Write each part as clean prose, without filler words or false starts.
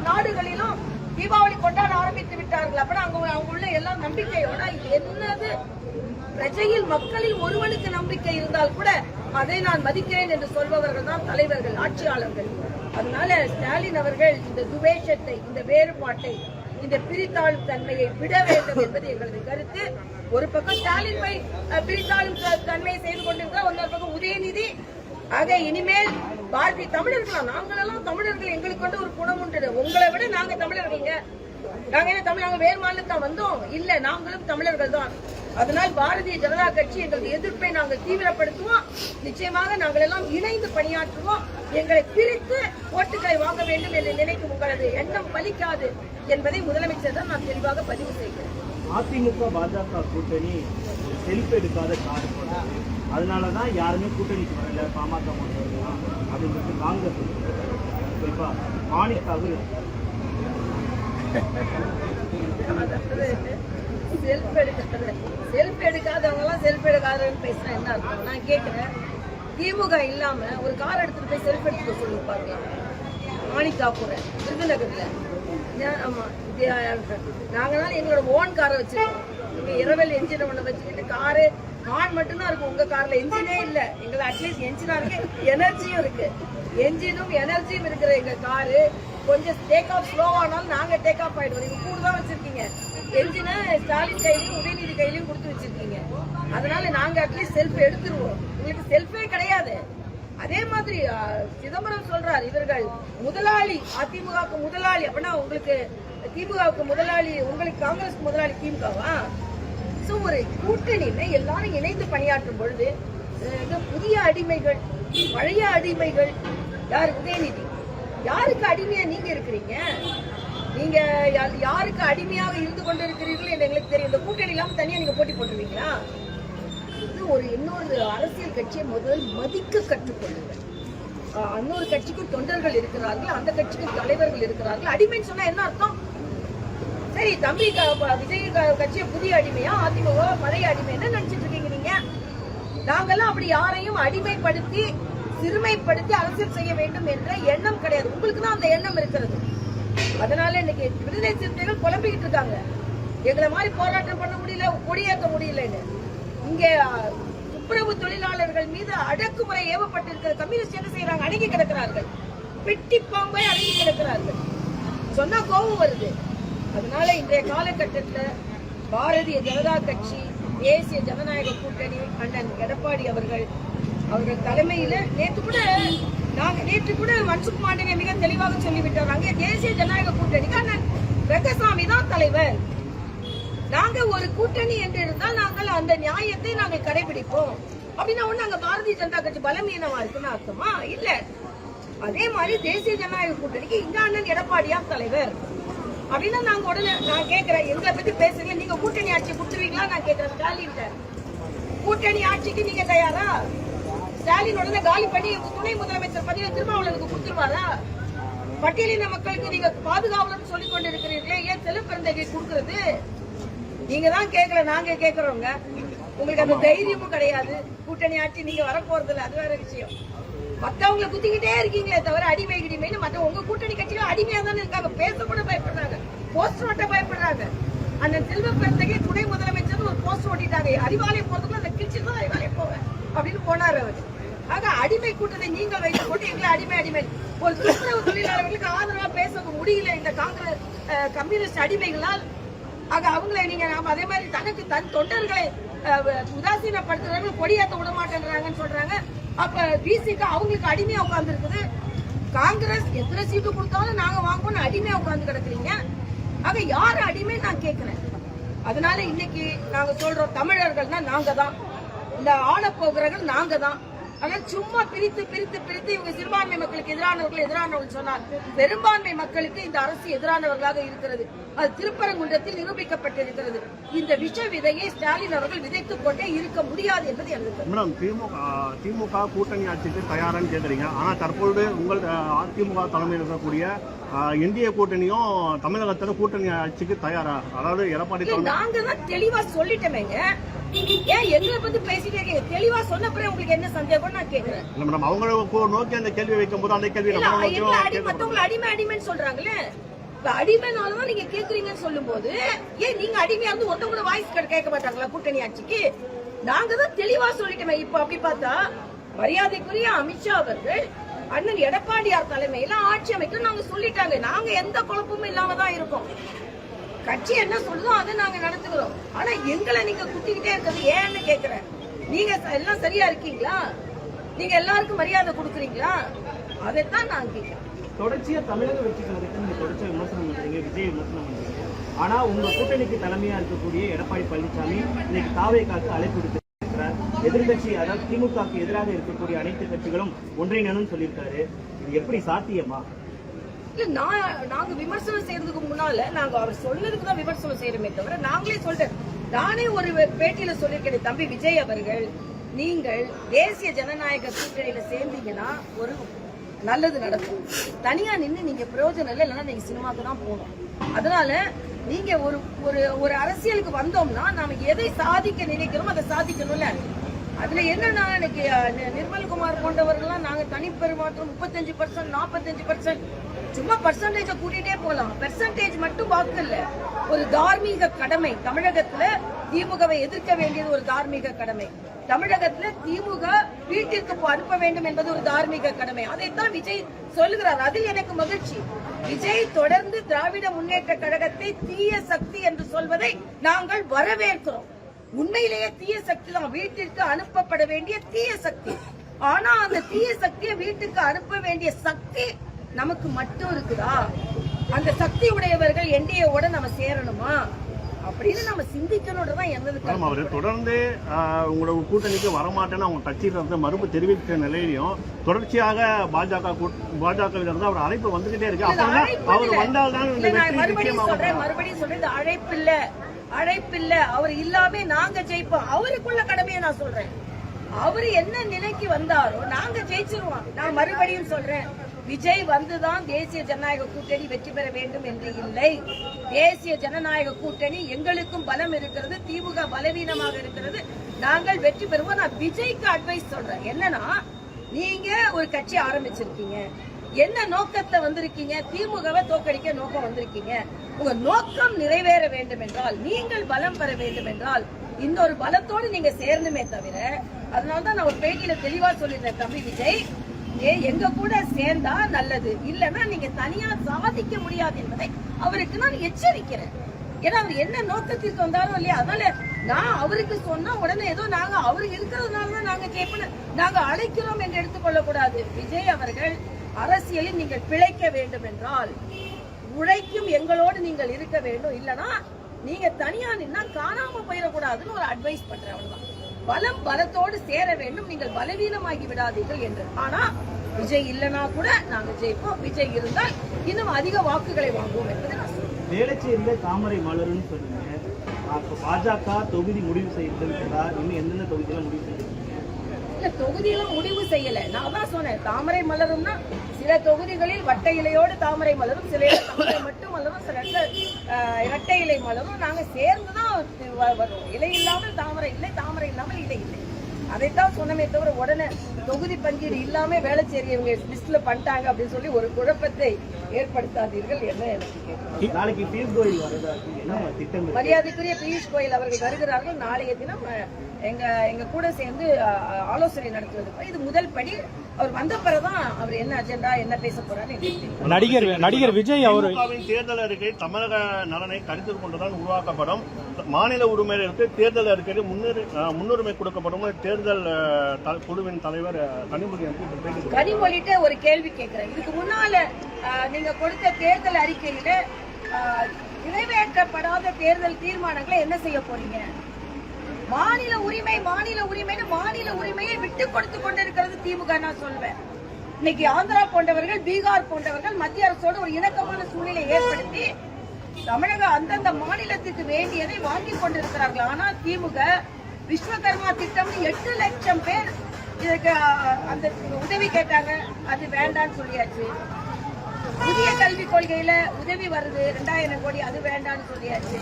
நாடுகளிலும் தீபாவளி கொண்டாட ஆரம்பித்து விட்டார்கள். அப்ப அவங்க உள்ள எல்லாம் நம்பிக்கையோட என்னது பிரஜையில் மக்களில் ஒருவனுக்கு நம்பிக்கை இருந்தால் கூட அதை நான் மதிக்கிறேன் என்று சொல்பவர்கள் தான் தலைவர்கள், ஆட்சியாளர்கள். அதனால ஸ்டாலின் அவர்கள் இந்த துவேஷத்தை, இந்த வேறுபாட்டை, இந்த பிரித்தாளும் தன்மையை விட வேண்டும் என்பது எங்களது கருத்து. ஒரு பக்கம் ஸ்டாலின் பிரித்தாளும் தன்மையை செய்து கொண்டிருக்கிறார், இன்னொரு பக்கம் உதயநிதி. ஆக இனிமேல் பாரதிய தமிழர்களா, நாங்களெல்லாம் தமிழர்கள், எங்களுக்கு கொண்டு ஒரு குணம் உண்டு. உங்களை விட நாங்க தமிழர்கள்ங்க. நாங்க என்ன தமிழ், நாங்க வேறு மாநிலத்தான் வந்தோம் இல்ல, நாங்களும் தமிழர்கள் தான். அதனால் பாரதிய ஜனதா கட்சி எங்களது எதிர்ப்பை நாங்கள் தீவிரப்படுத்துவோம். நிச்சயமாக நாங்கள் எல்லாம் இணைந்து பணியாற்றுவோம். எங்களை பிரித்து ஓட்டுகளை வாங்க வேண்டும் என்று நினைக்கும் உங்களது எண்ணம் பலிக்காது என்பதை முதலமைச்சர் தான் நான் தெளிவாக பதிவு செய்கிறேன். அதிமுக பாஜக கூட்டணி செல்ஃப் எடுக்காத காடு, அதனாலதான் யாருமே கூட்டணிக்கு வரல, பாமக அப்படின்னு காங்கிரஸ் குறிப்பா மாணிக்காவு செல்ஃப் எடுக்காதவங்க செல்ஃப் எடுக்காதவங்க பேசுறா என்ன அர்த்தம்? நான் கேட்கிறேன், திமுக இல்லாம ஒரு கார் எடுத்துட்டு போய் செல்ஃப் எடுத்துக்க சொல்லி பாருங்க. மாணிக்கா கூட விருதுநகர்ல, ஆமா, நாங்கனால எங்களோட ஓன் காரை வச்சிருக்கோம். இங்க இரவல் என்ஜின் ஒண்ணு வச்சுக்கிட்டு காரு ஹார்ன் மட்டும்தான் இருக்கும். உங்க கார்ல என்ஜினே இல்ல. எங்களுக்கு அட்லீஸ்ட் என்ஜினா இருக்கு, எனர்ஜியும் இருக்கு. என்ஜினும் எனர்ஜியும் இருக்கிற எங்க காரு கொஞ்சம் டேக் ஆஃப் ஸ்லோவானாலும் நாங்க டேக் ஆஃப் ஆயிடுவோம். நீங்க கூட தான் வச்சிருக்கீங்க. என்ஜினை ஸ்டாலின் கையிலையும் உதயநிதி கையிலையும் கொடுத்து வச்சிருக்கீங்க. அதனால நாங்க அட்லீஸ்ட் செல்ஃப் எடுத்துருவோம். உங்களுக்கு செல்ஃபே கிடையாது. அதே மாதிரி சிதம்பரம் சொல்றாரு, இவர்கள் முதலாளி, அதிமுகவுக்கு முதலாளி. அப்படின்னா உங்களுக்கு திமுகவுக்கு முதலாளி, உங்களுக்கு காங்கிரஸ் முதலாளி திமுகவா? சோ ஒரு கூட்டணியில எல்லாரும் இணைந்து பணியாற்றும் பொழுது புதிய அடிமைகள், பழைய அடிமைகள் யாரு? உதயநிதி. யாருக்கு அடிமையா நீங்க இருக்கிறீங்க? நீங்க யாருக்கு அடிமையாக இருந்து கொண்டிருக்கிறீர்கள் என்று எங்களுக்கு தெரியும். இந்த கூட்டணி இல்லாம தனியா நீங்க போட்டி போட்டுருவீங்களா? இது ஒரு இன்னொரு அரசியல் கட்சியை முதல் மதிக்க கற்றுக்கொள்ளுங்கள். இன்னொரு கட்சிக்கும் தொண்டர்கள் இருக்கிறார்கள், அந்த கட்சிக்கும் தலைவர்கள் இருக்கிறார்கள். அடிமைன்னு சொன்னா என்ன அர்த்தம்? சரி, தம்பி விஜய் கட்சியை புதிய அடிமையா, அதிமுக பழைய அடிமை, என்ன நினைச்சிட்டு இருக்கீங்க நீங்க? நாங்கெல்லாம் அப்படி யாரையும் அடிமைப்படுத்தி சிறுமைப்படுத்தி அரசியல் செய்ய வேண்டும் என்ற எண்ணம் கிடையாது. உங்களுக்கு தான் அந்த எண்ணம் இருக்கிறது. அதனால இன்னைக்கு விடுதலை சிறுத்தைகள் குழம்பிக்கிட்டு இருக்காங்க. எங்களை மாதிரி போராட்டம் பண்ண முடியல, கொடியேற்ற முடியலன்னு. இங்க துப்புரவு தொழிலாளர்கள் மீது அடக்குமுறை ஏவப்பட்டிருக்கிற கம்யூனிஸ்ட் என்ன செய்யறாங்க? அடங்கி கிடக்கிறார்கள். பெட்டி பாம்பை அடங்கி கிடக்கிறார்கள். சொன்னா கோபம் வருது. அதனால இன்றைய காலகட்டத்தில் பாரதிய ஜனதா கட்சி, தேசிய ஜனநாயக கூட்டணி, அண்ணன் எடப்பாடி அவர்கள் தலைமையில நேற்று கூட மன்சுக் மாண்டவியா மிக தெளிவாக சொல்லிவிட்டார். அங்கே தேசிய ஜனநாயக கூட்டணிக்கு அண்ணன் ரங்கசாமி தான் தலைவர். நாங்க ஒரு கூட்டணி என்று இருந்தால் நாங்கள் அந்த நியாயத்தை நாங்கள் கடைபிடிப்போம். அப்படின்னா ஒண்ணு அங்க பாரதிய ஜனதா கட்சி பலமீனமா இருக்குன்னு அர்த்தமா? இல்ல. அதே மாதிரி தேசிய ஜனநாயக கூட்டணிக்கு இந்த அண்ணன் எடப்பாடியா தலைவர் அப்படின்னா நாங்க உடனே நான் கேட்கிறேன், எங்களை பத்தி பேசுறீங்க, நீங்க கூட்டணி ஆட்சி கொடுத்துருவீங்களா? நான் கேட்கிறேன் ஸ்டாலின், கூட்டணி ஆட்சிக்கு நீங்க தயாரா? ஸ்டாலின் உடனே காலி பண்ணி துணை முதலமைச்சர் பதவியை திருமாவளவனுக்கு கொடுத்துருவாரா? பட்டியலின மக்களுக்கு நீங்க பாதுகாவலர் சொல்லிக் கொண்டிருக்கிறீர்களே, ஏன் செல்வப்பிறந்தகை கொடுக்கறது? நீங்க தான் கேட்கல, நாங்க கேட்கிறோங்க. உங்களுக்கு அந்த தைரியமும் கிடையாது. கூட்டணி ஆட்சி நீங்க வரப்போறது இல்லை, அது வேற விஷயம். மத்தவங்களை குத்திக்கிட்டே இருக்கீங்களே தவிர அடிமை கிடிமைன்னு மற்ற உங்க கூட்டணி கட்சியில அடிமையா தானே இருக்காங்க. பேச கூட பயப்படுறாங்க, போஸ்டர் ஓட்ட பயப்படுறாங்க. அந்த செல்வப்பிறந்தகை துணை முதலமைச்சர் ஒரு போஸ்டர் ஓட்டிட்டாங்க, அறிவாலயம் போறதுக்குள்ள அந்த கிழிச்சு தான் அறிவாலயம் போவேன் அப்படின்னு போனார் அவர். ஆக அடிமை கூட்டத்தை நீங்கள் வைத்துக் கொண்டு எங்களை அடிமை ஒரு துப்புரவு தொழிலாளர்களுக்கு ஆதரவா பேச முடியல இந்த காங்கிரஸ் கம்யூனிஸ்ட் அடிமைகளால். ஆக அவங்களை நீங்க நாம அதே மாதிரி தனக்கு தன் தொண்டர்களை உதாசீனப்படுத்துறாங்க, கொடியேற்ற விட மாட்டேன்றாங்கன்னு சொல்றாங்க. அப்ப பிசிக்கு அவங்களுக்கு அடிமையா உட்கார்ந்து இருக்குது. காங்கிரஸ் எத்தனை சீட்டு கொடுத்தாலும் நாங்க வாங்குவோம், அடிமையா உட்கார்ந்து கிடக்குறீங்க. ஆக யாரு அடிமை நான் கேட்கிறேன். அதனால இன்னைக்கு நாங்க சொல்றோம், தமிழர்கள் தான் நாங்க தான், இந்த ஆள போகிறவர்கள் நாங்க தான். ஆனா சும்மா பிரித்து பிரித்து பிரித்து இவங்க சிறுபான்மை மக்களுக்கு எதிரானவர்கள் சொன்னார். பெரும்பான்மை மக்களுக்கு இந்த அரசு எதிரானவர்களாக இருக்கிறது. அது திருப்பரங்குன்றத்தில் நிரூபிக்கப்பட்டிருக்கிறது. இந்த விஷ விதையை ஸ்டாலின் அவர்கள் விதைத்துக் கொண்டே இருக்க முடியாது என்பது எனக்கு. மேடம், திமுக கூட்டணி ஆட்சிக்கு தயாரான்னு கேட்குறீங்க. ஆனா தற்போது உங்கள் அதிமுக தலைமையில் இருக்கக்கூடிய என்டிஏ கூட்டணியும் தமிழகத்துல கூட்டணி ஆட்சிக்கு தயாரா? அதாவது எடப்பாடி நாங்க தான் தெளிவா சொல்லிட்டோமேங்க. ஏன் எங்களை பத்தி பேசிட்டே இருக்கீங்க? தெளிவா சொன்னப்பறம் உங்களுக்கு என்ன சந்தேகம் நான் கேக்குறேன். நம்ம அவங்களை நோக்கி அந்த கேள்வி வைக்கும் போது அந்த கேள்வி மத்தவங்களை அடிமைன்னு சொல்றாங்களே, அடிமைனாலதான் நீங்க கேக்குறீங்கன்னு சொல்லும் போது ஏன் நீங்க அடிமையா இருந்து ஒருத்தவங்க வாய்ஸ் கேட்க மாட்டாங்களா? கூட்டணி ஆட்சிக்கு நாங்க தான் தெளிவா சொல்லிட்டோமே. இப்ப அப்படி பார்த்தா மரியாதைக்குரிய அமித்ஷா அவர்கள் அண்ணன் எடப்பாடியார் தலைமையில ஆட்சி அமைக்க நாங்க சொல்லிட்டாங்க. நாங்க எந்த குழப்பமும் இல்லாம தான் இருக்கோம். கட்சி என்ன சொல்லுதோ அதை நாங்க நடத்துக்கிறோம். ஆனா எங்களை நீங்க குத்திக்கிட்டே இருக்கிறது ஏன்னு கேக்குறேன். நீங்க எல்லாம் சரியா இருக்கீங்களா? நீங்க எல்லாருக்கும் மரியாதை கொடுக்குறீங்களா? அதைத்தான் நான் கேட்கிறேன். தொடர்ச்சியா தமிழக வெற்றி கழகத்தை நீங்க தொடர்ச்சியா விமர்சனம் பண்றீங்க, விஜய் விமர்சனம் பண்றீங்க. ஆனா உங்க கூட்டணிக்கு தலைமையா இருக்கக்கூடிய எடப்பாடி பழனிசாமி இன்னைக்கு தாவேகாக்கு அழைப்பு விடுத்திருக்கிறார். எதிர்கட்சி அதாவது திமுகவுக்கு எதிராக இருக்கக்கூடிய அனைத்து கட்சிகளும் ஒன்றிணைன்னு சொல்லியிருக்காரு. இது எப்படி சாத்தியமா? இல்ல நாங்க விமர்சனம் செய்யறதுக்கு முன்னால நாங்க அவர் சொன்னதுக்கு தான் விமர்சனம் செய்யறோமே தவிர நாங்களே சொல்றேன். நானே ஒரு பேட்டியில சொல்லியிருக்கேன், தம்பி விஜய் அவர்கள் நீங்கள் தேசிய ஜனநாயக கூட்டணியில சேர்ந்தீங்கன்னா ஒரு நல்லது நடக்கும். தனியா நின்று நீங்க பிரயோஜனம் இல்லை, இல்லைன்னா நீங்க சினிமாக்கு தான் போகணும். அதனால நீங்க ஒரு அரசியலுக்கு வந்தோம்னா நாம எதை சாதிக்க நினைக்கிறோம் அதை சாதிக்கணும்ல. அதுல என்னன்னா இன்னைக்கு நிர்மல்குமார் போன்றவர்கள்லாம் நாங்க தனிப்பெருமாற்றம் 35%, 45%, சும்மா பர்சன்டேஜ கூட்டிட்டே போலாம். பெர்சன்டேஜ் மட்டும் வாக்கு இல்ல, ஒரு தார்மீக கடமை. தமிழகத்துல திமுகவை எதிர்க்க வேண்டியது ஒரு தார்மீக கடமை. தமிழகத்துல திமுக வீட்டிற்கு அனுப்ப வேண்டும் என்பது ஒரு தார்மீக கடமை. அதைத்தான் விஜய் சொல்லுகிறார். அதில் எனக்கு மகிழ்ச்சி. விஜய் தொடர்ந்து திராவிட முன்னேற்ற கழகத்தை தீய சக்தி என்று சொல்வதை நாங்கள் வரவேற்கிறோம். உண்மையிலேயே தீய சக்தி தான், வீட்டிற்கு அனுப்பப்பட வேண்டிய தீய சக்தி. ஆனா அந்த தீய சக்தியை வீட்டுக்கு அனுப்ப வேண்டிய சக்தி நமக்கு மட்டும் இருக்குதா? அந்த சக்தி உடையவர்கள் என்டிஏவோட நம்ம சேரணுமா அப்படின்னு நம்ம சிந்திக்கணும்ன்றதான் என்னது. அவரு தொடர்ந்து உங்களோட கூட்டணிக்கு வரமாட்டேன்னு அவங்க கட்சியில இருந்து மறுப்பு தெரிவித்த நிலையிலையும் தொடர்ச்சியாக பாஜகவில இருந்து அவர் அழைப்பு வந்துகிட்டே இருக்கு. அவர் வந்தால்தான் மறுபடியும் சொல்றேன், அழைப்பில்ல. அவர் இல்லாம நாங்க ஜெயிப்போம். அவருக்குள்ள கடமையை நான் சொல்றேன். அவரு என்ன நிலைக்கு வந்தாரோ நாங்க ஜெயிச்சிருவோம். நான் மறுபடியும் சொல்றேன், விஜய் வந்துதான் தேசிய ஜனநாயக கூட்டணி வெற்றி பெற வேண்டும் என்று இல்லை. தேசிய ஜனநாயக கூட்டணி எங்களுக்கும் பலம் இருக்கிறது, திமுக பலவீனமாக இருக்கிறது, நாங்கள் வெற்றி பெறுவோம். நான் விஜய்க்கு அட்வைஸ் சொல்றேன். என்னன்னா, நீங்க ஒரு கட்சி ஆரம்பிச்சிருக்கீங்க, என்ன நோக்கத்துல வந்திருக்கீங்க? திமுகவை தோக்கடிக்க நோக்கம் வந்திருக்கீங்க. உங்க நோக்கம் நிறைவேற வேண்டும் என்றால், நீங்கள் பலம் பெற வேண்டும் என்றால் இன்னொரு பலத்தோடு நீங்க சேரணுமே தவிர, அதனாலதான் நான் ஒரு பேட்டியில தெளிவா சொல்லிருந்தேன், தம்பி விஜய் எங்க கூட சேர்ந்தா நல்லது, இல்லன்னா நீங்க தனியா சாதிக்க முடியாது என்பதை அவருக்கு நான் எச்சரிக்கிறேன். ஏன்னா அவர் என்ன நோக்கத்திற்கு வந்தாலும் இல்லையா, அதனால நான் அவருக்கு சொன்னா உடனே ஏதோ நாங்க அவரு இருக்கிறதுனாலதான் நாங்க கேட்போம், நாங்க அழைக்கிறோம் என்று எடுத்துக்கொள்ள கூடாது. விஜய் அவர்கள் அரசியலில் நீங்கள் பிழைக்க வேண்டும் என்றால் உழைக்கும் எங்களோடு நீங்கள் இருக்க வேண்டும், இல்லனா நீங்க தனியா நின்னா காணாம போயிடக்கூடாதுன்னு ஒரு அட்வைஸ் பண்றேன். அவ்வளவுதான். பலத்தோடு சேர வேண்டும், நீங்கள் பலவீனமாகி விடாதீர்கள் என்று. ஆனா விஜய் இல்லனா கூட நாங்க ஜெயிப்போம், விஜய் இருந்தால் இன்னும் அதிக வாக்குகளை வாங்குவோம் என்பதை நான் சொல்றேன். வேளச்சேரியில தாமரை மலர்னு சொல்லுங்க, பாஜக தொகுதி முடிவு செய்திருக்கிறதா? இன்னும் எந்தெந்த தொகுதியில முடிவு செய்திருக்கீங்க? இல்ல, தொகுதியெல்லாம் முடிவு செய்யல. நான் தான் சொன்னேன், தாமரை மலரும்னா சில தொகுதிகளில் வட்ட இலையோடு தாமரை மலரும், சில தாமரை மட்டும் மலரும், சில இரட்டை இலை மலரும். நாங்க சேர்ந்துதான் வரும். இலை இல்லாமல் தாமரை இல்லை, தாமரை இல்லாமல் இலை இல்லை. அதைத்தான் சொன்னமே தவிர உடனே தொகுதி பங்கீடு இல்லாம வேளச்சேரி இவங்க லிஸ்ட்ல பண்ணிட்டாங்க அப்படின்னு சொல்லி ஒரு குழப்பத்தை ஏற்படுத்தாதீர்கள். என்ன எனக்கு கேட்கணும். நாளைக்கு பியூஷ் கோயல் வரதா என்ன திட்டம்? மரியாதைக்குரிய பியூஷ் கோயல் அவர்கள் வருகிறார்கள். நாளைய தினம் எங்க கூட சேர்ந்து ஆலோசனை நடத்துவது இது முதல் படி. அவர் வந்த பிறகுதான் அவர் என்ன அஜெண்டா என்ன பேச போறாரு. நடிகர் விஜய் அவர் தேர்தல் அறிக்கை தமிழக நலனை கருத்தில் கொண்டுதான் உருவாக்கப்படும். மாநில உரிமைகளுக்கு தேர்தல் அறிக்கை முன்னுரிமை கொடுக்கப்படும். தேர்தல் குழுவின் தலைவர் கனிமொழிட்ட ஒரு கேள்வி கேட்கிறேன். இதுக்கு முன்னால நீங்க கொடுத்த தேர்தல் அறிக்கையில நிறைவேற்றப்படாத தேர்தல் தீர்மானங்களை என்ன செய்ய போறீங்க? மாநில உரிமையை விட்டு கொடுத்து கொண்டிருக்கிறது திமுக. நான் சொல்வேன், இன்னைக்கு ஆந்திரா போன்றவர்கள், பீகார் போன்றவர்கள் மத்திய அரசோடு ஒரு இணக்கமான சூழ்நிலை ஏற்படுத்தி தமிழக அந்தந்த மாநிலத்துக்கு வேண்டியதை வாங்கி கொண்டிருக்கிறார்கள். ஆனா திமுக விஸ்வகர்மா திட்டம் 8 லட்சம் பேர் இதுக்கு அந்த உதவி கேட்டாங்க, அது வேண்டான்னு சொல்லியாச்சு. புதிய கல்விக் கொள்கையில உதவி வருது 2000 கோடி, அது வேண்டான்னு சொல்லியாச்சு.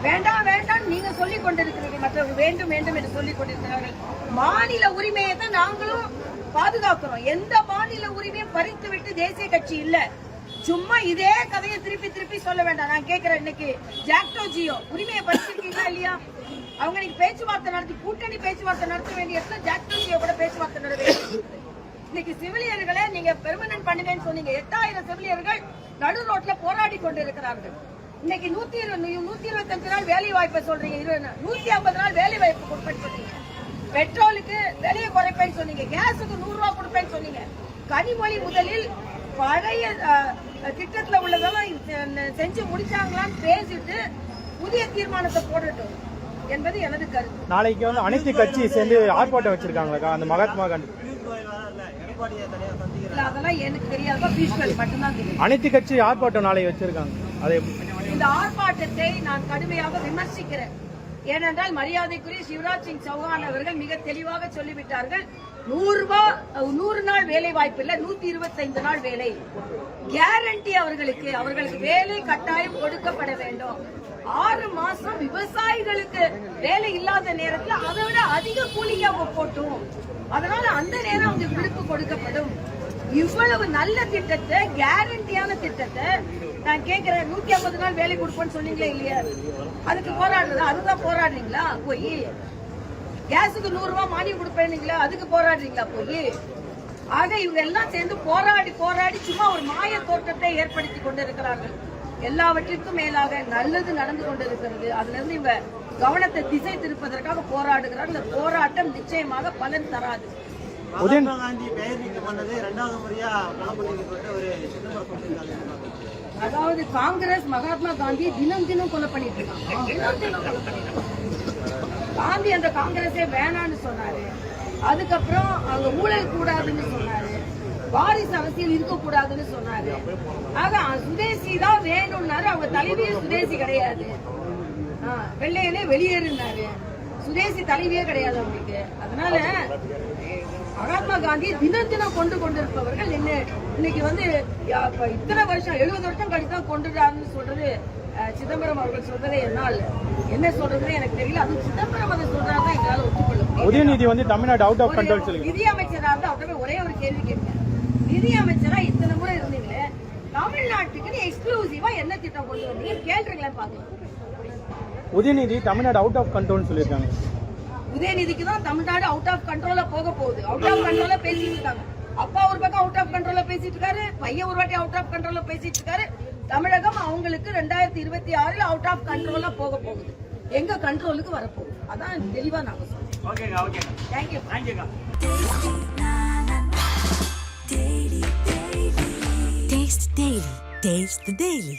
வேண்டாம் வேண்டாம் நீங்க சொல்லிக் கொண்டிருக்கிறீர்கள், மற்றவர்கள் வேண்டும் வேண்டும் என்று சொல்லிக் கொண்டிருக்கிறார்கள். மாநில உரிமையை தான் நாங்களும் பாதுகாக்கிறோம். எந்த மாநில உரிமையும் பறித்து விட்டு தேசிய கட்சி இல்ல. சும்மா இதே கதையை திருப்பி திருப்பி சொல்ல வேண்டாம். நான் கேட்கிறேன், இன்னைக்கு ஜாக்டோ ஜியோ உரிமையை பறிச்சிருக்கீங்களா இல்லையா? அவங்க இன்னைக்கு பேச்சுவார்த்தை நடத்தி கூட்டணி பேச்சுவார்த்தை நடத்த வேண்டிய இடத்துல ஜாக்டோ ஜியோ கூட பேச்சுவார்த்தை நடத்த வேண்டியது. இன்னைக்கு சிவிலியர்களை நீங்க பெர்மனன்ட் பண்ணுங்கன்னு சொன்னீங்க. 8000 செவிலியர்கள் நடு ரோட்ல போராடி கொண்டிருக்கிறார்கள். இன்னைக்கு 125 நாள் வேலை வாய்ப்பை சொல்றீங்க, 150 நாள் வேலை வாய்ப்பு கொடுப்பேன்னு சொன்னீங்க. பெட்ரோலுக்கு விலையை குறைப்பேன்னு சொன்னீங்க, கேஸுக்கு 100 ரூபாய் கொடுப்பேன்னு சொன்னீங்க. கனிமொழி முதலில் பழைய திட்டத்துல உள்ளதெல்லாம் செஞ்சு முடிச்சாங்களான்னு பேசிட்டு புதிய தீர்மானத்தை போடட்டும் என்பது எனது கருத்து. நாளைக்கு வந்து அனைத்து கட்சி சேர்ந்து ஆர்ப்பாட்டம் வச்சிருக்காங்களா அந்த மகாத்மா காந்தி? அதெல்லாம் எனக்கு தெரியாத பீஸ்வல் மட்டும்தான் தெரியும். அனைத்து கட்சி ஆர்ப்பாட்டம் நாளை வச்சிருக்காங்க. அதை இந்த ஆர்ப்பாட்டத்தை நான் கடுமையாக விமர்சிக்கிறேன். ஏனென்றால் மரியாதைக்குரிய சிவராஜ் சிங் சௌஹான் அவர்கள் மிக தெளிவாக சொல்லிவிட்டார்கள். 100 நாள் வேலை வாய்ப்பு இல்ல, 125 நாள் வேலை கேரண்டி. அவர்களுக்கு வேலை கட்டாயம் கொடுக்கப்பட வேண்டும். 6 மாசம் விவசாயிகளுக்கு வேலை இல்லாத நேரத்தில் அதை விட அதிக கூலிக்கு அவங்க போட்டும், அதனால அந்த நேரம் அவங்களுக்கு விடுப்பு கொடுக்கப்படும். இவ்வளவு நல்ல திட்டத்தை, கேரண்டியான திட்டத்தை நான் கேட்கிறேன். 150 நாள் வேலை கொடுப்போம்னு சொன்னீங்களே இல்லையா? அதுக்கு போராடுறதா? அதுதான் போராடுறீங்களா? போய் கேஸுக்கு 100 ரூபாய் மானியம் கொடுப்பேன்னீங்களா? அதுக்கு போராடுறீங்களா போய்? ஆக இவங்க எல்லாம் சேர்ந்து போராடி போராடி சும்மா ஒரு மாய தோற்றத்தை ஏற்படுத்தி கொண்டிருக்கிறார்கள். எல்லாவற்றிற்கும் மேலாக நல்லது நடந்து கொண்டிருக்கிறது. அதுல இருந்து இவங்க கவனத்தை திசை திருப்பதற்காக போராடுகிறார். இந்த போராட்டம் நிச்சயமாக பலன் தராது. மகாத்மா காந்தி பெயர் நீக்கம் பண்ணது 2வது முறையா கொலை ஒரு அதாவது காங்கிரஸ் மகாத்மா காந்தி தினம் தினம் கொலை பண்ணிட்டு இருக்காங்க. தினம் தினம் கொலை பண்ணிட்டு இருக்காங்க. காந்தி அந்த காங்கிரஸே வேணான்னு சொன்னாரு. அதுக்கப்புறம் அவங்க ஊழல் கூடாதுன்னு சொன்னாரு. வாரிசு அரசியல் இருக்கக்கூடாதுன்னு சொன்னாரு. ஆக சுதேசி தான் வேணும்னாரு. அவங்க தலைவியே சுதேசி கிடையாது. வெள்ளையனே வெளியேறினாரு. சுதேசி தலைவியே கிடையாது அவங்களுக்கு. அதனால மகாத்மா காந்தி தினம் தினம் கொண்டிருப்பவர்கள் இன்னைக்கு வந்து இத்தனை வருஷம் 70 வருஷம் கழித்து தான் கொண்டுட்டாருன்னு சொல்றது சிதம்பரம் அவர்கள் சொல்றதை என்னால் என்ன சொல்றதுன்னு எனக்கு தெரியல. அது சிதம்பரம் அதை சொல்றாருதான் எங்களால் ஒத்துக்கொள்ள. உதயநிதி வந்து தமிழ்நாடு அவுட் ஆஃப் கண்ட்ரோல் சொல்லுங்க. நிதி அமைச்சரா இருந்தா அவர்கிட்ட ஒரே ஒரு கேள்வி கேட்கிறேன். நிதி அமைச்சரா இத்தனை முறை இருந்தீங்களே, தமிழ்நாட்டுக்கு எக்ஸ்க்ளூசிவா என்ன திட்டம் கொண்டு வந்தீங்க கேள்றீங்களா பாக்கலாம். Udhayanidhi Tamil Nadu out of control சொல்லியிருக்காங்க. உதயநிதிக்கு தான் தமிழ்நாடு அவுட் ஆஃப் கண்ட்ரோல போக போகுது. அவுட் ஆஃப் கண்ட்ரோல பேசிட்டு இருக்காங்க. அப்பா ஒரு பக்கம் அவுட் ஆஃப் கண்ட்ரோல பேசிட்டு இருக்காரு, பையன் ஒரு வாட்டி அவுட் ஆஃப் கண்ட்ரோல பேசிட்டு இருக்காரு. தமிழகம் அவங்களுக்கு 2026 அவுட் ஆஃப் கண்ட்ரோல போக போகுது. எங்க கண்ட்ரோலுக்கு வரப்போகுது அதான் தெளிவா நாங்க சொல்றோம். ஓகேங்க, ஓகே, தேங்க்யூ, தேங்க்யூக்கா. Taste the Daily. Taste the Daily.